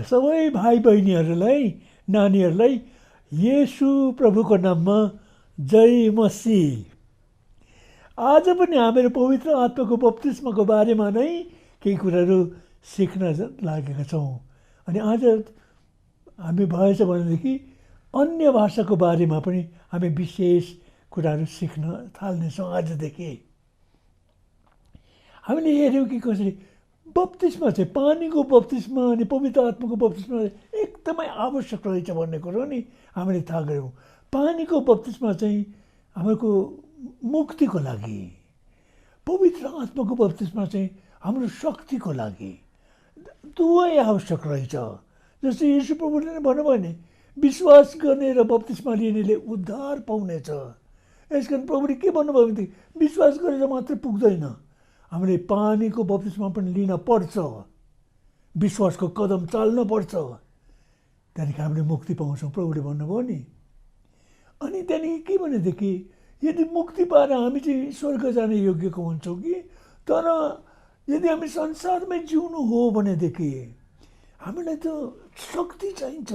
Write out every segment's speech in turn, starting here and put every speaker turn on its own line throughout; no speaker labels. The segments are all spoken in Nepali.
सबै भाइ बहिनीहरूलाई, नानीहरूलाई येशू प्रभुको नाममा जय मसीह। आज पनि हामीहरू पवित्र आत्माको बप्तिस्माको बारेमा नै केही कुराहरू सिक्न लागेका छौँ। अनि आज हामी भएछ भनेदेखि अन्य भाषाको बारेमा पनि हामी विशेष कुराहरू सिक्न थाल्नेछौँ। आजदेखि हामीले हेऱ्यौँ कि कसरी बप्तिस्मा चाहिँ पानीको बप्तिस्मा अनि पवित्र आत्माको बप्तिस्मा एकदमै आवश्यक रहेछ भन्ने कुरो नि हामीले थाहा गऱ्यौँ। पानीको बप्तिस्मा चाहिँ हाम्रो मुक्तिको लागि, पवित्र आत्माको बप्तिस्मा चाहिँ हाम्रो शक्तिको लागि दुवै आवश्यक रहेछ। जस्तै यीशु प्रभुले नै भन्नुभयो नि, विश्वास गर्ने र बप्तिस्मा लिनेले उद्धार पाउनेछ। यसकारण प्रभुले के भन्नुभयो भने विश्वास गरेर मात्र पुग्दैन, हामीले पानीको बप्तिस्मा पनि लिन पर्छ, विश्वासको कदम चाल्न पर्छ, त्यहाँदेखि हामीले मुक्ति पाउँछौँ प्रभुले भन्नुभयो नि। अनि त्यहाँदेखि के भनेदेखि यदि मुक्ति पाएर हामी चाहिँ स्वर्ग जाने योग्यको हुन्छौँ कि, तर यदि हामी संसारमै जिउनु हो भनेदेखि हामीलाई त शक्ति चाहिन्छ,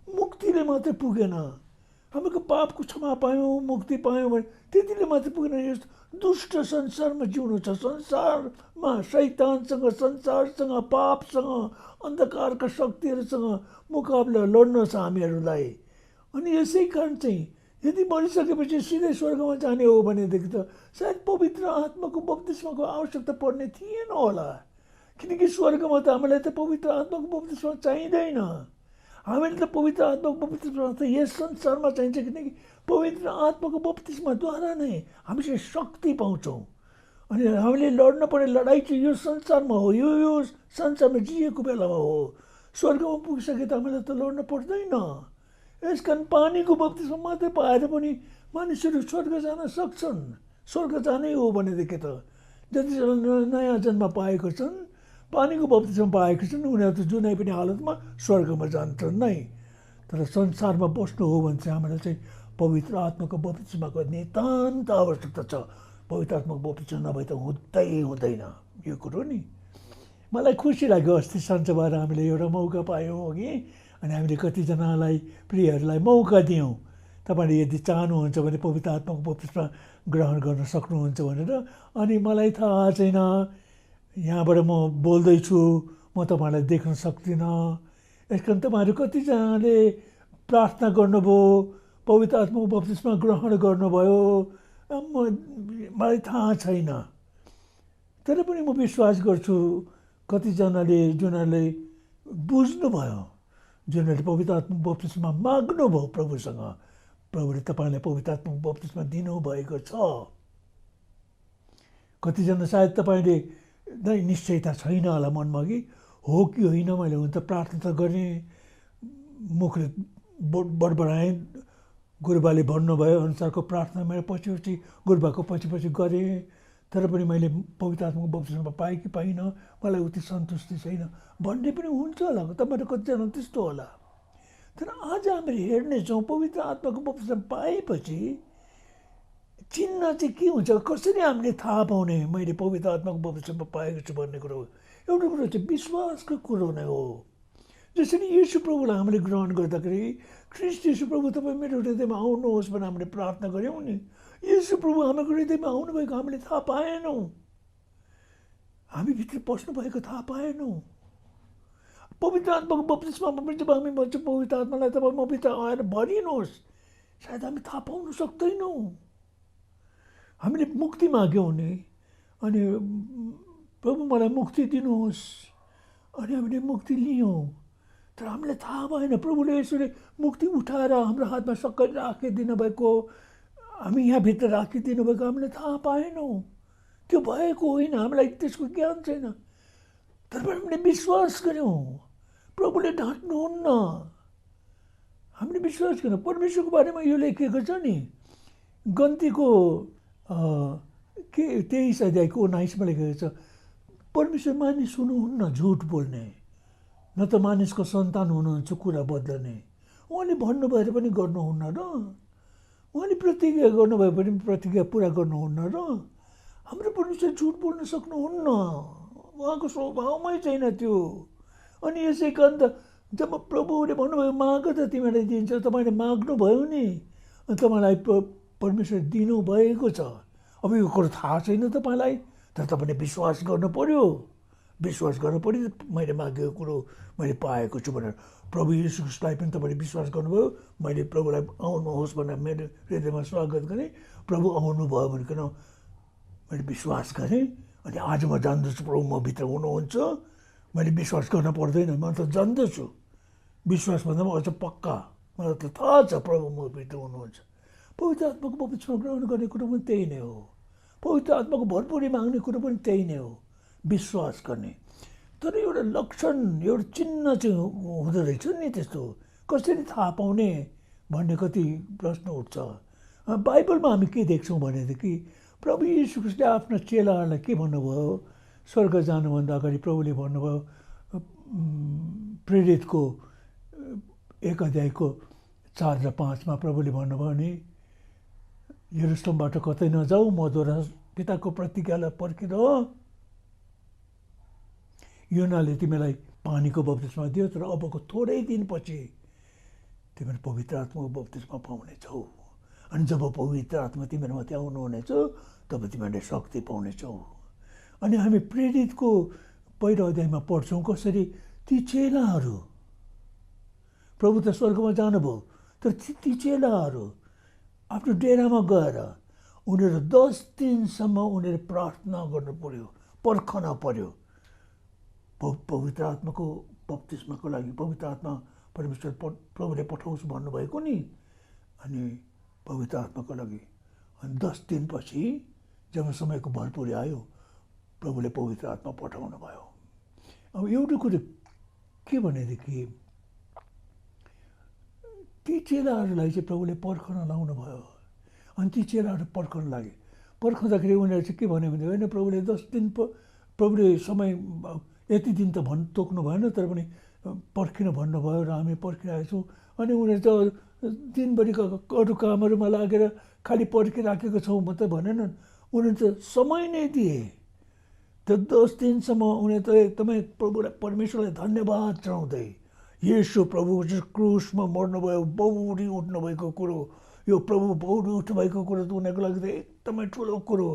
मुक्तिले मात्रै पुगेन। हामीको पापको क्षमा पायौँ, मुक्ति पायौँ भने त्यतिले मात्रै पुगेन। यस दुष्ट संसारमा जिउनु छ, संसारमा शैतानसँग, संसारसँग, पापसँग, अन्धकारका शक्तिहरूसँग मुकाबला लड्न छ हामीहरूलाई। अनि यसै कारण चाहिँ यदि मरिसकेपछि सिधै स्वर्गमा जाने हो भनेदेखि त सायद पवित्र आत्माको बप्तिस्माको आवश्यकता पर्ने थिएन होला, किनकि स्वर्गमा त हामीलाई त पवित्र आत्माको बप्तिस्मा चाहिँदैन। हामीले त पवित्र आत्माको बप्तिस्मा त यस संसारमा चाहिन्छ, किनकि पवित्र आत्माको बप्तिस्माद्वारा नै हामी चाहिँ शक्ति पाउँछौँ। अनि हामीले लड्न पर्ने लडाइँ चाहिँ यो संसारमा हो, यो संसारमा जिएको बेलामा हो। स्वर्गमा पुगिसके त हामीलाई त लड्न पर्दैन। यसकारण पानीको बप्तिस्मा मात्रै पाएर पनि मानिसहरू स्वर्ग जान सक्छन्। स्वर्ग जानै हो भनेदेखि त जतिजना नयाँ जन्म पाएको छन्, पानीको बप्तिस्मा पाएको छन्, उनीहरू त जुनै पनि हालतमा स्वर्गमा जान्छन् नै। तर संसारमा बस्नु हो भने चाहिँ हामीलाई चाहिँ पवित्र आत्माको बप्तिस्माको नितान्त आवश्यकता छ। पवित्र आत्माको बप्तिस्मा नभए त हुँदैन यो कुरो नि। मलाई खुसी लाग्यो, अस्ति सन्चबार हामीले एउटा मौका पायौँ कि, अनि हामीले कतिजनालाई प्रियहरूलाई मौका दियौँ, तपाईँले यदि चाहनुहुन्छ भने पवित्र आत्माको बप्तिस्मा ग्रहण गर्न सक्नुहुन्छ भनेर। अनि मलाई थाहा छैन, यहाँबाट म बोल्दैछु, म तपाईँलाई देख्न सक्दिनँ। यस कारण तपाईँहरू कतिजनाले प्रार्थना गर्नुभयो, पवित्र आत्माको बप्तिस्मा ग्रहण गर्नुभयो, मलाई थाहा छैन। तर पनि म विश्वास गर्छु कतिजनाले, जुनहरूले बुझ्नुभयो, जुनहरूले पवित्र आत्माको बप्तिस्मा माग्नुभयो प्रभुसँग, प्रभुले तपाईँलाई पवित्र आत्माको बप्तिस्मा दिनुभएको छ। कतिजना सायद तपाईँले नै निश्चयता छैन होला मनमा कि हो कि होइन। मैले हुन त प्रार्थना त गरेँ, मुखले बडबडाएँ, गुरुबाले भन्नुभयो अनुसारको प्रार्थना मेरो पछि गुरुबाको पछि गरेँ, तर पनि मैले पवित्र आत्माको बप्तिस्मा पाएँ कि पाइनँ, मलाई उति सन्तुष्टि छैन भन्ने पनि हुन्छ होला। तपाईँहरू कतिजना त्यस्तो होला। तर आज हामीले हेर्नेछौँ पवित्र आत्माको बप्तिस्मा पाएपछि चिन्ह चाहिँ के हुन्छ, कसरी हामीले थाहा पाउने मैले पवित्र आत्माको बप्तिस्मा पाएको छु भन्ने कुरो। एउटा कुरो चाहिँ विश्वासको कुरो नै हो। जसरी यीशु प्रभुलाई हामीले ग्रहण गर्दाखेरि, ख्रिस्ट यीशु प्रभु तपाईँ मेरो हृदयमा आउनुहोस् भनेर हामीले प्रार्थना गऱ्यौँ नि, यीशु प्रभु हाम्रो हृदयमा आउनुभएको हामीले थाहा पाएनौँ, हामी भित्र पस्नुभएको थाहा पाएनौँ। पवित्र आत्माको बप्तिस्मामा पनि जब हामी भन्छौँ पवित्र आत्मालाई तपाईँ म भित्र आएर भरिनुहोस्, सायद हामी थाहा पाउन सक्दैनौँ। हामीले मुक्ति माग्यौँ नि, अनि प्रभु मलाई मुक्ति दिनुहोस्, अनि हामीले मुक्ति लियौँ, तर हामीलाई थाहा भएन प्रभुले यसरी मुक्ति उठाएर हाम्रो हातमा सक्कै राखिदिनु भएको, हामी यहाँभित्र राखिदिनु भएको हामीले थाहा पाएनौँ। त्यो भएको होइन, हामीलाई त्यसको ज्ञान छैन, तर हामीले विश्वास गऱ्यौँ प्रभुले ढाँट्नुहुन्न। हामीले विश्वास गऱ्यौँ। परमेश्वरको बारेमा यो लेखिएको छ नि, गन्तीको 23 अध्यायको 19मा लेखेको छ, परमेश्वर मानिस हुनुहुन्न झुट बोल्ने, न त मानिसको सन्तान हुनुहुन्छ कुरा बदल्ने। उहाँले भन्नुभएर पनि गर्नुहुन्न र उहाँले प्रतिज्ञा गर्नुभयो भने प्रतिज्ञा पुरा गर्नुहुन्न र हाम्रो परमेश्वर झुट बोल्न सक्नुहुन्न, उहाँको स्वभावमै छैन त्यो। अनि यसै कारण त जब प्रभुले भन्नुभयो माग त तिमीलाई दिन्छ, तपाईँले माग्नुभयो नि, अनि तपाईँलाई परमेश्वर दिनुभएको छ। अब यो कुरो थाहा छैन तपाईँलाई, तर तपाईँले विश्वास गर्नु पर्यो। विश्वास गर्नु पर्यो, मैले मागेको कुरो मैले पाएको छु भनेर। प्रभु यीशु ख्रीष्टलाई पनि तपाईँले विश्वास गर्नुभयो, मैले प्रभुलाई आउनुहोस् भनेर मेरो हृदयमा स्वागत गरेँ, प्रभु आउनुभयो भनिकन मैले विश्वास गरेँ। अनि आज म जान्दछु प्रभु म भित्र हुनुहुन्छ, मैले विश्वास गर्न पर्दैन, म त जान्दछु। विश्वास भन्दा म अझ पक्का, मलाई त थाहा छ प्रभु म भित्र हुनुहुन्छ। पवित्र आत्माको बपतिस्मा ग्रहण गर्ने कुरो पनि त्यही नै हो। पवित्र आत्माको भरपुरी माग्ने कुरो पनि त्यही नै हो, विश्वास गर्ने। तर एउटा लक्षण, एउटा चिन्ह चाहिँ हुँदो रहेछ नि त्यस्तो, कसरी थाहा पाउने भन्ने कति प्रश्न उठ्छ। बाइबलमा हामी के देख्छौँ भनेदेखि प्रभु यीशु ख्रीष्टले आफ्ना चेलाहरूलाई के भन्नुभयो, स्वर्ग जानुभन्दा अगाडि प्रभुले भन्नुभयो, प्रेरितको 1 अध्यायको 4 र 5मा प्रभुले भन्नुभयो नि, यरुसलेमबाट कतै नजाऊ, मद्वारा पिताको प्रतिज्ञालाई पर्खिरह। योनाले तिमीलाई पानीको बप्तिस्मा दियो, तर अबको थोरै दिनपछि तिमीहरू पवित्र आत्माको बप्तिस्मा पाउनेछौ। अनि जब पवित्र आत्मा तिमीहरूमाथि आउनुहुनेछ, तब तिमीहरूले शक्ति पाउनेछौ। अनि हामी प्रेरितको 1 अध्यायमा पढ्छौँ कसरी ती चेलाहरू, प्रभु त स्वर्गमा जानुभयो, तर ती चेलाहरू आफ्नो डेरामा गएर उनीहरू 10 दिनसम्म उनीहरू प्रार्थना गर्नु पर्यो, पर्खन पर्यो पवित्र आत्माको बप्तिस्माको लागि। पवित्र आत्मा परमेश्वर प्रभुले पठाउँछु भन्नुभएको नि, अनि पवित्र आत्माको लागि। अनि 10 दिनपछि जब समयको भरपुरी आयो, प्रभुले पवित्र आत्मा पठाउनु भयो। अब एउटा कुरो के भनेदेखि ती चेलाहरूलाई चाहिँ प्रभुले पर्खन लाउनु भयो। अनि ती चेलाहरू पर्खन लागे। पर्खँदाखेरि उनीहरू चाहिँ के भन्यो भने, होइन प्रभुले 10 दिन प्रभुले समय यति दिन त तोक्नु भएन, तर पनि पर्खिनु भन्नुभयो र हामी पर्खिरहेको छौँ। अनि उनीहरू त दिनभरि अरू कामहरूमा लागेर खालि पर्खिराखेको छौँ मात्रै भनेनन्, उनीहरू त समय नै दिए। त 10 दिनसम्म उनीहरू त एकदमै प्रभुलाई परमेश्वरलाई धन्यवाद चढाउँदै, येशू प्रभु क्रुसमा मर्नुभयो, बौरी उठ्नुभएको कुरो, यो प्रभु बौरी उठ्नुभएको कुरो त उनीहरूको लागि त एकदमै ठुलो कुरो,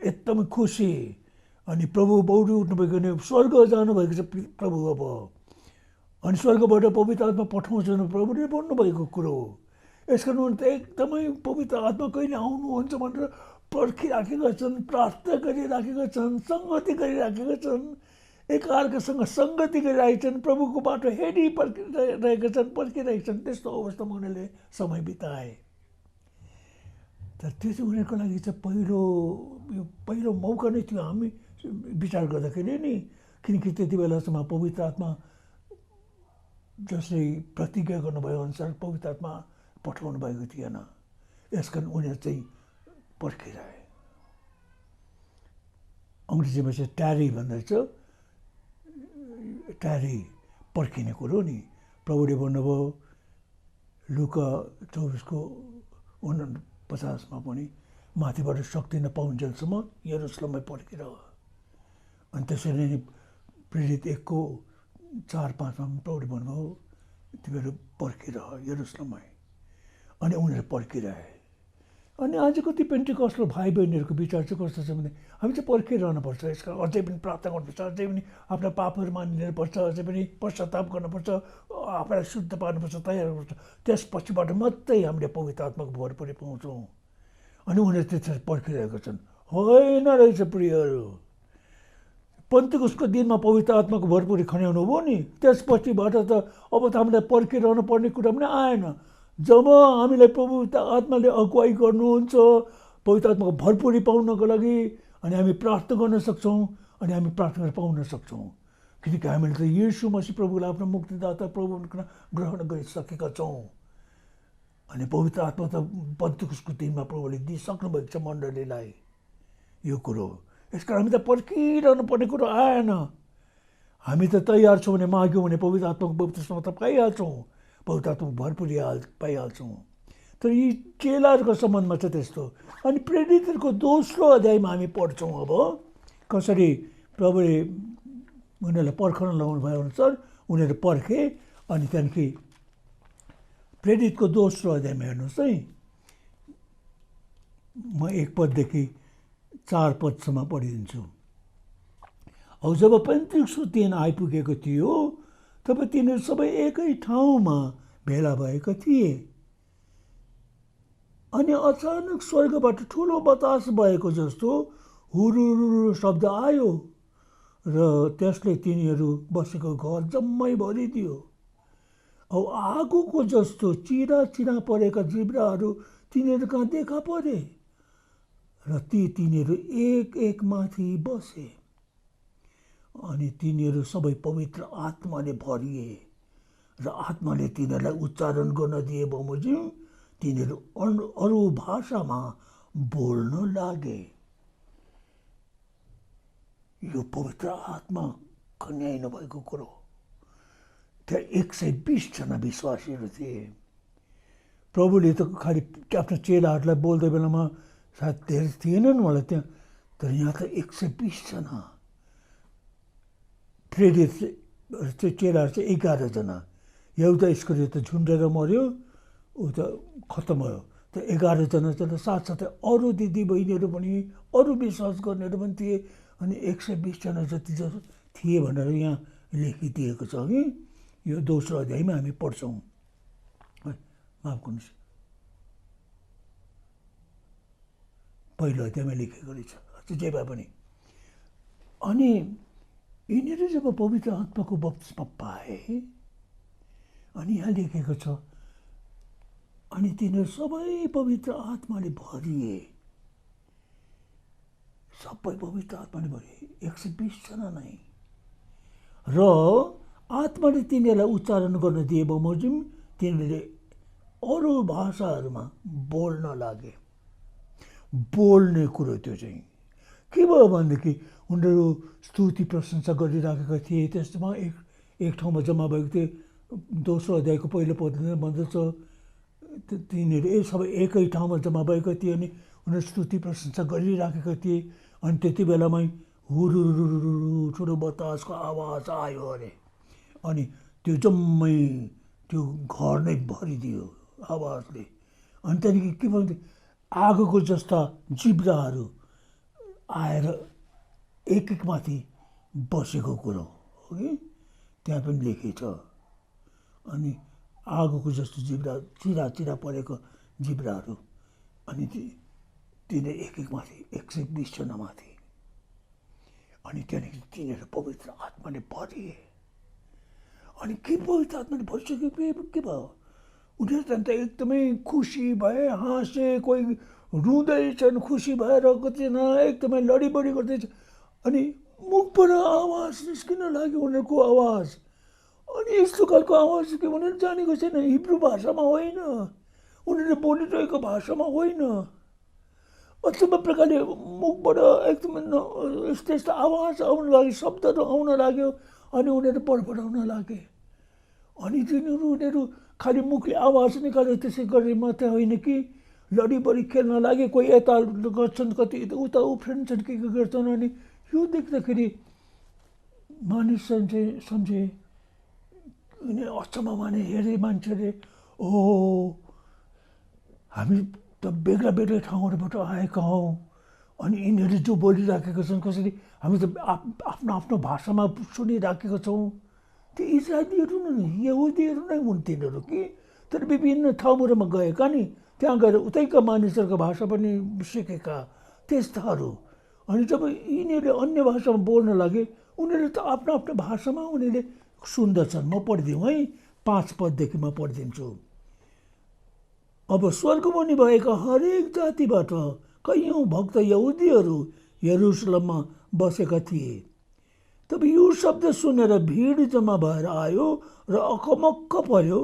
एकदमै खुसी। अनि प्रभु बौरी उठ्नुभएको नि स्वर्ग जानुभएको छ प्रभु अब, अनि स्वर्गबाट पवित्र आत्मा पठाउँछ प्रभुले भन्नुभएको कुरो हो। यस कारण उनीहरू त एकदमै पवित्र आत्मा कहिले आउनुहुन्छ भनेर पर्खिराखेका छन्, प्रार्थना गरिराखेका छन्, सङ्गति गरिराखेका छन्, एकअर्कासँग सङ्गति गरिरहेका छन्, प्रभुको बाटो हेरिरहेका छन्, पर्खिरहेका छन्। त्यस्तो अवस्थामा उनीहरूले समय बिताए। तर त्यो चाहिँ उनीहरूको लागि चाहिँ पहिलो मौका नै थियो हामी विचार गर्दाखेरि नि, किनकि त्यति बेलासम्म पवित्र आत्मा जसले प्रतिज्ञा गर्नुभयो अनुसार पवित्र आत्मा पठाउनु भएको थिएन। यसकारण उनीहरू चाहिँ पर्खिरहे। अङ्ग्रेजीमा चाहिँ ट्यारी भन्दैछ, ट्यारी पर्खिने कुरो नि। प्रभुले भन्नुभयो लुका 24:49मा पनि, माथिबाट शक्ति नपाउन्जेलसम्म यरुसलेममै पर्खिरह। अनि त्यसरी नै प्रेरित 1:4-5मा प्रभुले भन्नुभयो तिमीहरू पर्खिरह यरुसलेममै। अनि उनीहरू पर्खिरहे। अनि आज कति पेन्टिकस्टल भाइ बहिनीहरूको विचार चाहिँ कस्तो छ भने, हामी चाहिँ पर्खिरहनुपर्छ, यसका अझै पनि प्रार्थना गर्नुपर्छ, अझै पनि आफ्ना पापहरू मानिलिनुपर्छ, अझै पनि पश्चाताप गर्नुपर्छ, आफूलाई शुद्ध पार्नुपर्छ, तयार गर्नुपर्छ, त्यसपछिबाट मात्रै हामीले पवित्र आत्माको भरपुरी पाउँछौँ। अनि उनीहरू त्यसरी पर्खिरहेका छन्। होइन रहेछ प्रियहरू, पेन्टिकस्टको दिनमा पवित्र आत्माको भरपुरी खन्याउनु भयो नि, त्यसपछिबाट त अब त हामीलाई पर्खिरहनु पर्ने कुरा पनि आएन। जब हामीलाई पवित्र आत्माले अगुवाई गर्नुहुन्छ पवित्र आत्माको भरपुरी पाउनको लागि, अनि हामी प्रार्थना गर्न सक्छौँ, अनि हामी प्रार्थना गरेर पाउन सक्छौँ। किनकि हामीले त येशू मसीह प्रभुलाई आफ्नो मुक्तिदाता प्रभु ग्रहण गरिसकेका छौँ। अनि पवित्र आत्मा त पेन्टिकस्टको दिनमा प्रभुले दिइसक्नु भएको छ मण्डलीलाई यो कुरो। यसकारण हामी त पर्खिरहनु पर्ने कुरो आएन। हामी त तयार छौँ भने, माग्यौँ भने पवित्र आत्माको बप्तिस्मा त पाइहाल्छौँ, पवित्र आत्माको भरपुरी पाइहाल्छौँ। तर यी चेलाहरूको सम्बन्धमा चाहिँ त्यस्तो। अनि प्रेरितहरूको 2 अध्यायमा हामी पढ्छौँ अब कसरी प्रभुले उनीहरूलाई पर्खन लाउनु भए अनुसार उनीहरू पर्खे। अनि त्यहाँदेखि प्रेरितको दोस्रो अध्यायमा हेर्नुहोस् है, म 1 पददेखि 4 पदसम्म पढिदिन्छु। अब जब पेन्टिकसको दिन आइपुगेको थियो तब तिनीहरू सबै एकै ठाउँमा भेला भएका थिए। अनि अचानक स्वर्गबाट ठुलो बतास भएको जस्तो हुरुरु शब्द आयो र त्यसले तिनीहरू बसेको घर जम्मै भरिदियो। अब आगोको जस्तो चिरा चिरा परेका जिब्राहरू तिनीहरू कहाँ देखा परे र तिनीहरू एक एक माथि बसे। अनि तिनीहरू सबै पवित्र आत्माले भरिए र आत्माले तिनीहरूलाई उच्चारण गर्न दिए बमोजिम तिनीहरू अरू भाषामा बोल्न लागे। यो पवित्र आत्मा खन्याइ नभएको कुरो। त्यहाँ 120 जना विश्वासीहरू थिए। प्रभुले त खालि आफ्नो चेलाहरूलाई बोल्दै बेलामा सायद धेरै थिएनन् होला त्यहाँ, तर यहाँ त 120 जना। प्रेरित चाहिँ चेलाहरू चाहिँ 11 जना। एउटा इस्करियोत त झुन्डेर मऱ्यो, ऊ त खत्तम भयो। त 11 जना चाहिँ साथसाथै अरू दिदी बहिनीहरू पनि, अरू विश्वास गर्नेहरू पनि थिए। अनि 120 जना जति थिए भनेर यहाँ लेखिदिएको छ कि यो दोस्रो अध्यायमा हामी पढ्छौँ। माफ गर्नुहोस्, पहिलो अध्यायमा लेखेको रहेछ, जे भए पनि। अनि यिनीहरू जब पवित्र आत्माको बप्तिस्मा पाए, अनि यहाँ लेखेको छ, अनि तिनीहरू सबै पवित्र आत्माले भरिए। सबै पवित्र आत्माले भरिए, 120 जना नै। र आत्माले तिनीहरूलाई उच्चारण गर्न दिए बमोजिम तिनीहरूले अरू भाषाहरूमा बोल्न लागे। बोल्ने कुरो त्यो चाहिँ के भयो भनेदेखि उनीहरू स्तुति प्रशंसा गरिराखेका थिए। त्यसमा एक ठाउँमा जम्मा भएको थिए। दोस्रो अध्यायको पहिलो पदले भन्दछ तिनीहरू सबै एकै ठाउँमा जम्मा भएका थिए अनि उनीहरू स्तुति प्रशंसा गरिराखेका थिए। अनि त्यति बेलामै हुरुरुरु ठुलो बतासको आवाज आयो अरे। अनि त्यो जम्मै त्यो घर नै भरिदियो आवाजले। अनि त्यहाँदेखि के भन्थे, आगोको जस्ता जिब्राहरू आएर एक एक माथि बसेको कुरो हो कि त्यहाँ पनि लेखेछ। अनि आगोको जस्तो जिब्रा, चिरा चिरा परेको जिब्राहरू, अनि तिनीहरू एक एक माथि 120 जना माथि। अनि त्यहाँदेखि तिनीहरू पवित्र आत्माले भरिए। अनि के पवित्र आत्माले भरिसके के भयो, उनीहरू त एकदमै खुसी भए, हाँसे, कोही रुँदैछन् खुसी भएर, कतिजना एकदमै लडीबडी गर्दैछ। अनि मुखबाट आवाज निस्किन लाग्यो उनीहरूको आवाज। अनि यस्तो खालको आवाज के उनीहरू जानेको छैन, हिब्रू भाषामा होइन, उनीहरूले बोलिरहेको भाषामा होइन। अचम्म प्रकारले मुखबाट एकदमै यस्तो यस्तो आवाज आउन लाग्यो, शब्दहरू आउन लाग्यो। अनि उनीहरू बडबडाउन लागे। अनि उनीहरू खालि मुखले आवाज निकालेर त्यसै गरे मात्रै होइन कि लडीबडी खेल्न लागे। कोही यता गर्छन्, कति उता उफ्रिन्छन्, के गर्छन्। अनि यो देख्दाखेरि मानिसहरू चाहिँ सम्झे, अचम्म माने, हेरे मान्छेले, ओ हामी त बेग्ला बेग्लै ठाउँहरूबाट आएका हौँ। अनि यिनीहरू जो बोलिराखेका छन्, कसरी हामी त आफ्नो आफ्नो भाषामा सुनिराखेका छौँ। त्यो इजरायलीहरू नै, यहुदीहरू नै हुन् तिनीहरू कि, तर विभिन्न ठाउँहरूमा गएका नि, त्यहाँ गएर उतैका मानिसहरूको भाषा पनि सिकेका त्यस्ताहरू। अनि जब यिनीहरूले अन्य भाषामा बोल्न लागे, उनीहरूले त आफ्नो आफ्नो भाषामा उनीहरूले सुन्दछन्। म पढिदिउँ है, 5 पददेखि म पढिदिन्छु। अब स्वर्गमुनि भएका हरेक जातिबाट कैयौँ भक्त यहुदीहरू यरुसलेममा बसेका थिए। तब यो शब्द सुनेर भिड जम्मा भएर आयो र अकमक्क पर्यो,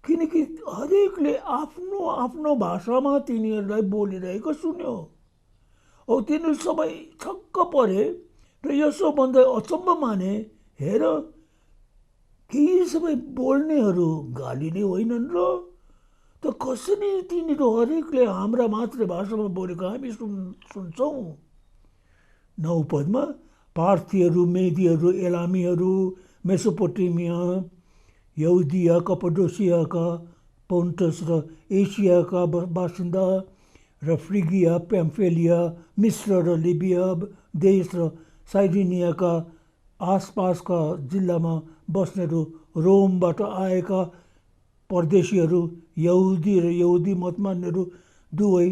किनकि हरेकले आफ्नो आफ्नो भाषामा तिनीहरूलाई बोलिरहेको सुन्यो। औ तिनीहरू सबै छक्क परे र यसो भन्दै अचम्म माने, हेर के यी सबै बोल्नेहरू गालीले होइनन् र? त कसरी तिनीहरू हरेकले हाम्रा मातृभाषामा बोलेको हामी सुन्छौँ। 9 पदमा पार्थीहरू, मेदीहरू, एलामीहरू, मेसोपोटेमिया, यहुदिया, कपडोसियाका, पोन्टस र एसियाका बासिन्दा र फ्रिगिया, प्याम्फेलिया, मिस्र र लिबिया देश र साइरिनियाका आसपासका जिल्लामा बस्नेहरू, रोमबाट आएका परदेशीहरू, यहुदी र यहुदी मतमान्यहरू दुवै,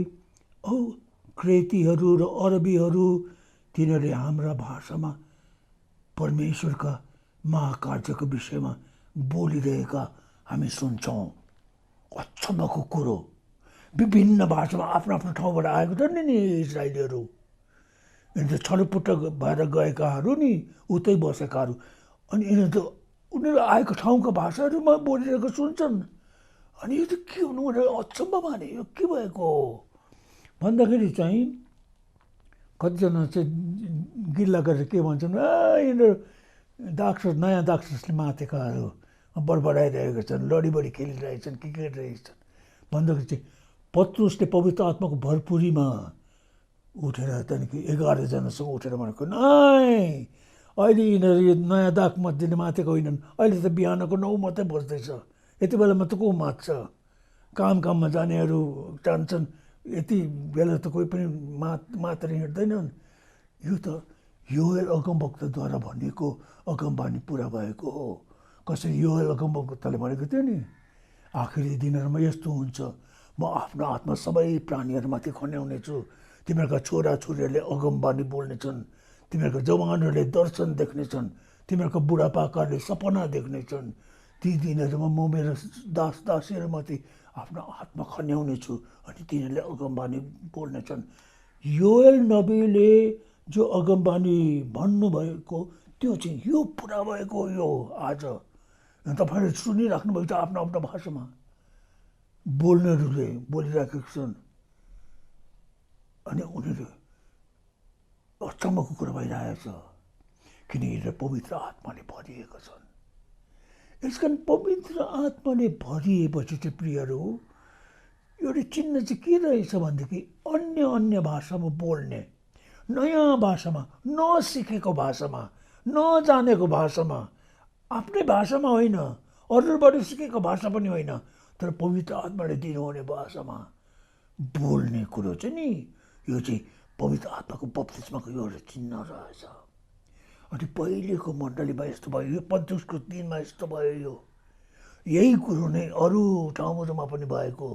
क्रेतीहरू र अरबीहरू, तिनीहरूले हाम्रा भाषामा परमेश्वरका महाकार्यको विषयमा बोलिरहेका हामी सुन्छौँ। अचम्मको कुरो, विभिन्न भाषामा आफ्नो आफ्नो ठाउँबाट आएको छ नि इजरायलीहरू। यिनीहरू छलपुट्ट भएर गएकाहरू नि, उतै बसेकाहरू, अनि उनीहरू आएको ठाउँका भाषाहरूमा बोलिरहेको सुन्छन्। अनि यो त के हुनु भनेर अचम्म माने, यो के भएको हो भन्दाखेरि चाहिँ कतिजना चाहिँ गिल्ला गरेर के भन्छन्, यिनीहरू दाक्षस, नयाँ दाक्षसले मातेकाहरू बडबडाइरहेका छन्, लडीबडी खेलिरहेछन्, के गरिरहेछन् भन्दाखेरि चाहिँ पत्रुसले पवित्र आत्माको भरपुरीमा उठेर त्यहाँदेखि 11 जनासँग उठेर भनेको, नाइ अहिले यिनीहरू यो नयाँ दाग मध्येले मातेको होइनन्, अहिले त बिहानको 9 मात्रै बज्दैछ, यति बेलामा त को मात्छ, काममा जानेहरू जान्छन्, यति बेला त कोही पनि मातेर हिँड्दैनन्। यो त योएल अगमवक्ताद्वारा भनेको अगमबानी पुरा भएको हो। कसरी योएल अगमवक्ताले भनेको थियो नि, आखिरी दिनहरूमा यस्तो हुन्छ, म आफ्नो आत्मा सबै प्राणीहरूमाथि खन्याउनेछु, तिमीहरूका छोराछोरीहरूले अगमबानी बोल्नेछन्, तिमीहरूका जवानहरूले दर्शन देख्नेछन्, तिमीहरूका बुढापाकाहरूले सपना देख्नेछन्। ती दिनहरूमा म मेरो दास दासीहरूमाथि आफ्नो आत्मा खन्याउने छु अनि तिनीहरूले अगमबानी बोल्नेछन्। योएल नबीले जो अगमबानी भन्नुभएको त्यो चाहिँ यो पुरा भएको यो आज तपाईँहरूले सुनिराख्नु भएको छ। आफ्नो आफ्नो भाषामा बोल्नेहरूले बोलिराखेका छन् अनि उनीहरू अचम्मको कुरा भइरहेछ, किनकि पवित्र आत्माले भरिएका छन्। यसकारण पवित्र आत्माले भरिएपछि चाहिँ प्रियहरू, एउटा चिन्ह चाहिँ के रहेछ भनेदेखि अन्य भाषामा बोल्ने, नयाँ भाषामा, नसिकेको भाषामा, नजानेको भाषामा, आफ्नै भाषामा होइन, अरूबाट सिकेको भाषा पनि होइन, तर पवित्र आत्माले दिनुहुने भाषामा बोल्ने कुरो चाहिँ नि, यो चाहिँ पवित्र आत्माको बप्तिस्माको एउटा चिन्ह रहेछ। अनि पहिलेको मण्डलीमा यस्तो भयो, यो पन्तेकुस्तको दिनमा यस्तो भयो, यो यही कुरो नै अरू ठाउँहरूमा पनि भएको,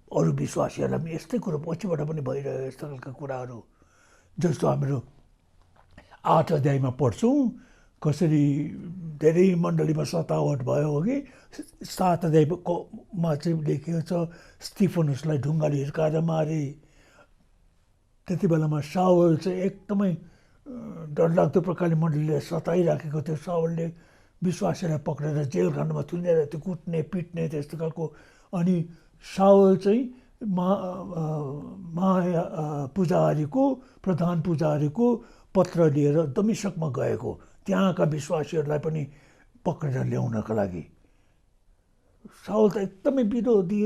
अरू विश्वासीहरूलाई पनि यस्तै कुरो पछिबाट पनि भइरह्यो यस्तो खालका कुराहरू। जस्तो हाम्रो 8 अध्यायमा पढ्छौँ कसरी धेरै मण्डलीमा सतावट भयो हो कि 7 अध्यायमा चाहिँ लेखिएको छ, स्टिफनसलाई ढुङ्गाले हिर्काएर मारे। त्यति बेलामा साउल चाहिँ एकदमै डरलाग्दो प्रकारले मण्डलीलाई सताइराखेको थियो। साउलले विश्वासीलाई पक्रेर जेलखानामा थुनेर त्यो कुट्ने पिट्ने त्यस्तो खालको। अनि साउल चाहिँ पुजारीको प्रधान पुजारीको पत्र लिएर दमिश्कमा गएको, त्यहाँका विश्वासीहरूलाई पनि पक्रेर ल्याउनका लागि। साउल त एकदमै विरोधी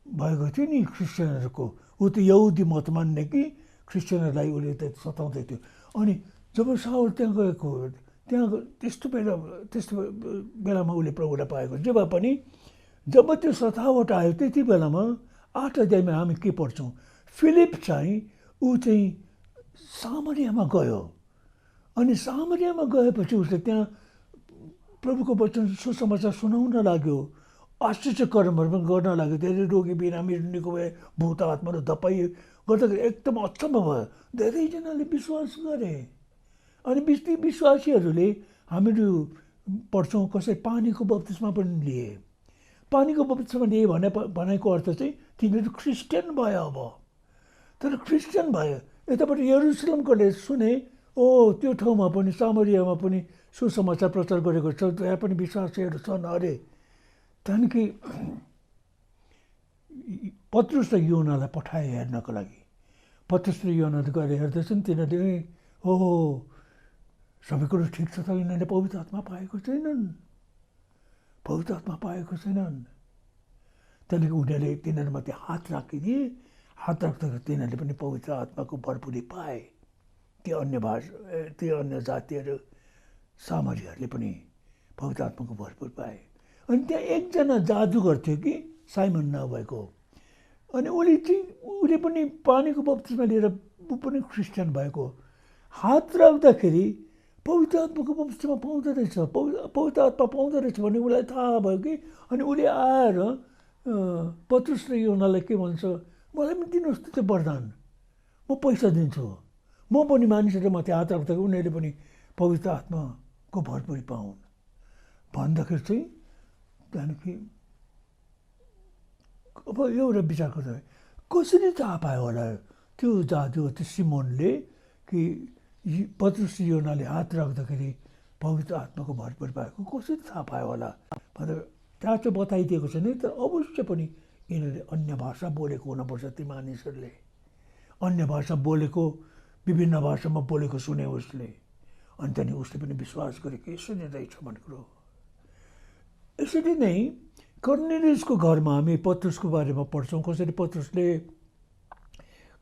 भएको थियो नि क्रिस्चियनहरूको, ऊ त यहुदी मत मान्ने कि क्रिस्चियनहरूलाई उसले त सताउँदै थियो। अनि जब साउल त्यहाँ गएको, त्यहाँ त्यस्तो बेलामा उसले प्रभुलाई पाएको। जब पनि जब त्यो सतावट आयो त्यति बेलामा 8 अध्यायमा हामी के पढ्छौँ, फिलिप चाहिँ ऊ चाहिँ सामरियामा गयो। अनि सामरियामा गएपछि उसले त्यहाँ प्रभुको वचन सुसमाचार सुनाउन लाग्यो, आश्चर्य कर्महरू पनि गर्न लाग्यो। धेरै रोगी बिरामीहरू निको भए, भूत आत्माहरू धपाइ गर्दाखेरि एकदम अचम्म भयो, धेरैजनाले विश्वास गरे। अनि ती विश्वासीहरूले हामीहरू पढ्छौँ कसै पानीको बप्तिस्मा पनि लिए। पानीको बप्तिस्मा लिए भनेको अर्थ चाहिँ तिनीहरू क्रिस्चियन भयो। अब तर क्रिस्चियन भयो, यतापट्ट यरुसलेमकोले सुने, ओ त्यो ठाउँमा पनि सामरियामा पनि सुसमाचार प्रचार गरेको छ, त्यहाँ पनि विश्वासीहरू छन् अरे। त्यहाँदेखि पत्रुस र योनालाई पठाए हेर्नको लागि। पत्रुस र योनाले गएर हेर्दैछन्, तिनीहरूले हो सबै कुरो ठिक छ, तर यिनीहरूले पवित्र आत्मा पाएको छैनन्, पवित्र आत्मा पाएको छैनन्। त्यहाँदेखि उनीहरूले तिनीहरूमाथि हात राखिदिए। हात राख्दाखेरि तिनीहरूले पनि पवित्र आत्माको भरपुरी पाए। ती अन्य जातिहरू सामरीहरूले पनि पवित्र आत्माको भरपुर पाए। अनि त्यहाँ एकजना जादुगर थियो कि साइमन नभएको, अनि उसले पनि पानीको बप्तिस्मा लिएर ऊ पनि क्रिस्चियन भएको। हात राख्दाखेरि पवित्र आत्माको बप्तिस्मा पाउँदो रहेछ, पवित्र आत्मा पाउँदो रहेछ भन्ने उसलाई थाहा भयो कि। अनि उसले आएर पत्रुस र योहन्नालाई के भन्छ, मलाई पनि दिनुहोस् त्यो वरदान, म पैसा दिन्छु। म पनि मानिसहरू माथि हात राख्दाखेरि उनीहरूले पनि पवित्र आत्माको भरपुरी पाउन् भन्दाखेरि चाहिँ त्यहाँदेखि अब एउटा विचार गर्दा कसरी थाहा पायो होला त्यो जादु त्यो सिमोनले कि पत्रुस योहन्नाले हात राख्दाखेरि पवित्र आत्माको भरपुर पाएको कसरी थाहा पायो होला भनेर त्यहाँ चाहिँ बताइदिएको छैन। तर अवश्य पनि यिनीहरूले अन्य भाषा बोलेको हुनुपर्छ। ती मानिसहरूले अन्य भाषा बोलेको, विभिन्न भाषामा बोलेको सुने उसले, अनि त्यहाँदेखि उसले पनि विश्वास गरे कि यसरी रहेछ भन्ने कुरो। यसरी नै कर्नेलियसको घरमा हामी पत्रुसको बारेमा पढ्छौँ, कसरी पत्रुसले